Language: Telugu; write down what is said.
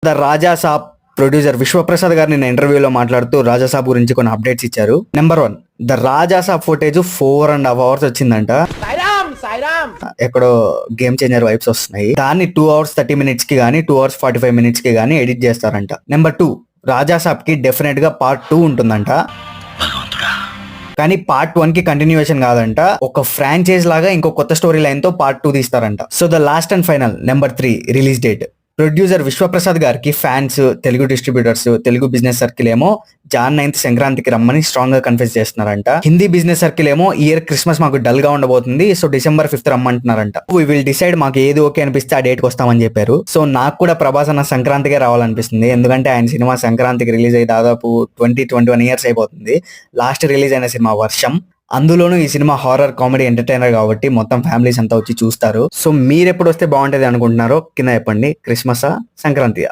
The Raja Saab producer Vishwaprasad గారు నిన్న ఇంటర్వ్యూలో మాట్లాడుతూ రాజా సాబ్ గురించి కొన్ని అప్డేట్స్ ఇచ్చారు. Number 1, the Raja Saab footage 4.5 hours వచ్చిందంట. ఎక్కడో గేమ్ చేంజర్ వైబ్స్ వస్తున్నాయి. దాన్ని 2 hours 30 minutes కి గానీ 2 hours 45 minutes కి గానీ ఎడిట్ చేస్తారంట. నెంబర్ 2, రాజా సాబ్ కి డెఫినెట్ గా పార్ట్ 2 ఉంటుందంట. కానీ పార్ట్ 1 కి కంటిన్యూషన్ కాదంట. ఒక ఫ్రాంచైజ్ లాగా ఇంకో కొత్త స్టోరీ లైన్ తో పార్ట్ 2 తీస్తారంట. So the last and final number 3 release date. Producer Vishwaprasad గారికి fans, Telugu distributors, Telugu business circle ఏమో Jan 9th సంక్రాంతికి రమ్మని స్ట్రాంగ్ గా కన్ఫెస్ చేస్తున్నారంట. హిందీ బిజినెస్ సర్కిల్ ఏమో ఇయర్ క్రిస్మస్ మాకు డల్ గా ఉండబోతుంది, సో December 5th రమ్మంటున్నారంట. వి విల్ డిసైడ్, మాకు ఏది ఓకే అనిపిస్తే ఆ డేట్ కి వస్తామని చెప్పారు. సో నాకు కూడా ప్రభాస్ అన్న సంక్రాంతికే రావాలనిపిస్తుంది. ఎందుకంటే ఆయన సినిమా సంక్రాంతికి రిలీజ్ అయ్యి దాదాపు 20-21 years అయిపోతుంది. లాస్ట్ రిలీజ్ అయిన సినిమా వర్షం. అందులోనూ ఈ సినిమా హారర్ కామెడీ ఎంటర్టైనర్ కాబట్టి మొత్తం ఫ్యామిలీస్ అంతా వచ్చి చూస్తారు. సో మీరు ఎప్పుడు వస్తే బాగుంటది అనుకుంటున్నారో కింద చెప్పండి. క్రిస్మసా, సంక్రాంతియా?